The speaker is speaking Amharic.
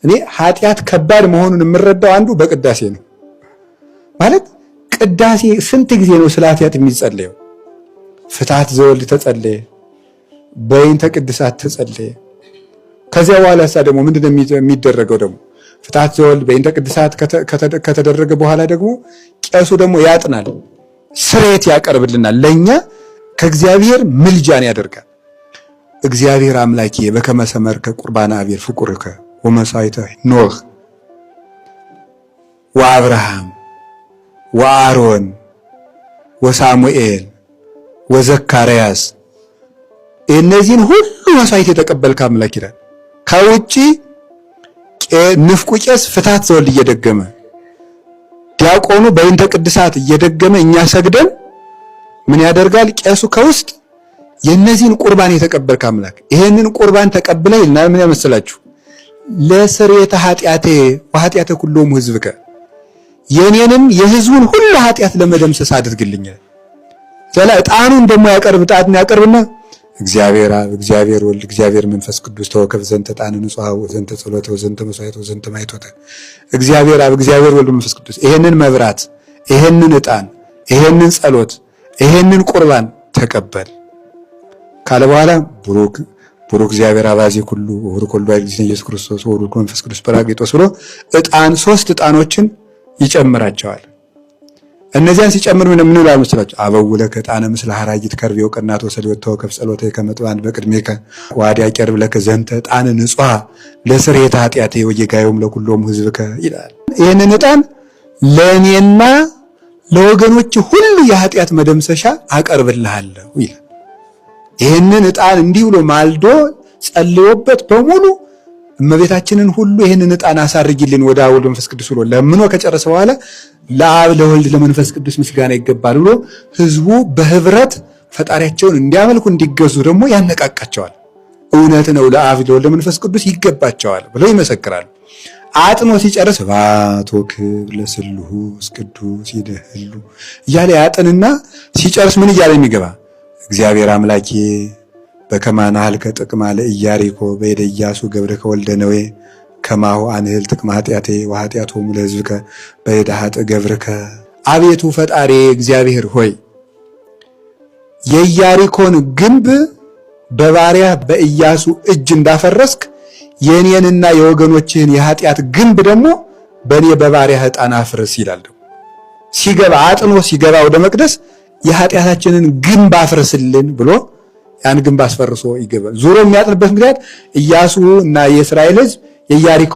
እኔ ኃጢአት ከባድ መሆኑን የምረዳው አንዱ በቅዳሴ ነው። ማለት ቅዳሴ ስንት ጊዜ ነው ስለ ኃጢአት የሚጸለየው? ፍትሐት ዘወልድ ተጸለየ፣ በይንተ ቅድሳት ተጸለየ። ከዚያ በኋላ ደግሞ ምንድነው የሚደረገው? ደግሞ ፍትሐት ዘወልድ በይንተ ቅድሳት ከተደረገ በኋላ ደግሞ ቄሱ ደግሞ ያጥናል፣ ስርየት ያቀርብልናል። ለኛ ከእግዚአብሔር ምልጃን ያደርጋል። እግዚአብሔር አምላኬ በከመ ሰመርከ ቁርባነ አቤል ፍቁርከ ወመሥዋዕተ ኖህ ወአብርሃም ወአሮን ወሳሙኤል ወዘካርያስ እነዚህን ሁሉ መስዋዕት የተቀበልክ አምላክ ይላል። ከውጪ ንፍቁ ቄስ ፍትሐት ዘወልድ እየደገመ ዲያቆኑ በይንተ ቅድሳት እየደገመ እኛ ሰግደን ምን ያደርጋል? ቄሱ ከውስጥ የነዚህን ቁርባን የተቀበልክ አምላክ ይሄንን ቁርባን ተቀብለህ እና ምን ያመስላችሁ? ለስርየተ ኃጢአቴ ወኃጢአተ ኩሎሙ ሕዝብከ የኔንም የሕዝቡን ሁሉ ኃጢአት ለመደምሰስ አድርግልኛል። ዘላ ዕጣኑን ደግሞ ያቀርብና እግዚአብሔር አብ እግዚአብሔር ወልድ እግዚአብሔር መንፈስ ቅዱስ ተወከፍ ዘንተ ዕጣነ ንጹሐ ወዘንተ ጸሎተ ወዘንተ መሥዋዕት ወዘንተ ማይቶተ እግዚአብሔር አብ እግዚአብሔር ወልድ መንፈስ ቅዱስ ይሄንን መብራት ይሄንን ዕጣን ይሄንን ጸሎት ይሄንን ቁርባን ተቀበል ካለ በኋላ ቡሩክ እግዚአብሔር አባዜ ኩሉ ወቡሩክ ወልዱ ኢየሱስ ክርስቶስ ወቡሩክ መንፈስ ቅዱስ ጰራቅሊጦስ ብሎ ዕጣን 3 ዕጣኖችን ይጨምራቸዋል። እነዚያን ሲጨምር ምን ይላል መስላችሁ? አበውለ ከዕጣነ ምስለ ሐራጊት ከርቤ ወቀናት ወሰልዮት ተወከፍ ጸሎተ ከመጥባን በቅድሜከ ዋዲያ ቀርብ ለከ ዘንተ ዕጣነ ንጹሐ ለስርየተ ኃጢአቴ ወጌጋዮም ለኩሎሙ ሕዝብከ ይላል። ይህንን ዕጣን ለእኔና ለወገኖች ሁሉ የኃጢአት መደምሰሻ አቀርብልሃለሁ ይላል። ይህንን ዕጣን እንዲህ ብሎ ማልዶ ጸልዮበት በሙሉ እመቤታችንን ሁሉ ይህንን ዕጣን አሳርጊልን ወደ አብ ወልድ መንፈስ ቅዱስ ብሎ ለምኖ ከጨረሰ በኋላ ለአብ ለወልድ ለመንፈስ ቅዱስ ምስጋና ይገባል ብሎ ሕዝቡ በህብረት ፈጣሪያቸውን እንዲያመልኩ እንዲገዙ ደግሞ ያነቃቃቸዋል። እውነት ነው ለአብ ለወልድ ለመንፈስ ቅዱስ ይገባቸዋል ብለው ይመሰክራሉ። አጥኖ ሲጨርስ ባቶ ክብር ለስሉስ ቅዱስ ይደህሉ እያለ ያጥንና ሲጨርስ ምን እያለ የሚገባ እግዚአብሔር አምላኬ በከማናል ከጥቅማ ለኢያሪኮ በእደ ኢያሱ ገብርከ ወልደ ነዌ ከማሁ አንህል ጥቅማ ኃጢአቴ ወኃጢአቶሙ ለሕዝብከ በእደ ኃጥእ ገብርከ። አቤቱ ፈጣሪ እግዚአብሔር ሆይ የኢያሪኮን ግንብ በባሪያ በኢያሱ እጅ እንዳፈረስክ የኔንና የወገኖችህን የኃጢአት ግንብ ደግሞ በኔ በባሪያ ዕጣን አፍርስ ይላል። ሲገባ አጥኖ ሲገባ ወደ መቅደስ የኃጢአታችንን ግንብ አፍርስልን ብሎ ያን ግንብ አስፈርሶ ይገባል። ዙሮ የሚያጥንበት ምክንያት ኢያሱ እና የእስራኤል ሕዝብ የኢያሪኮ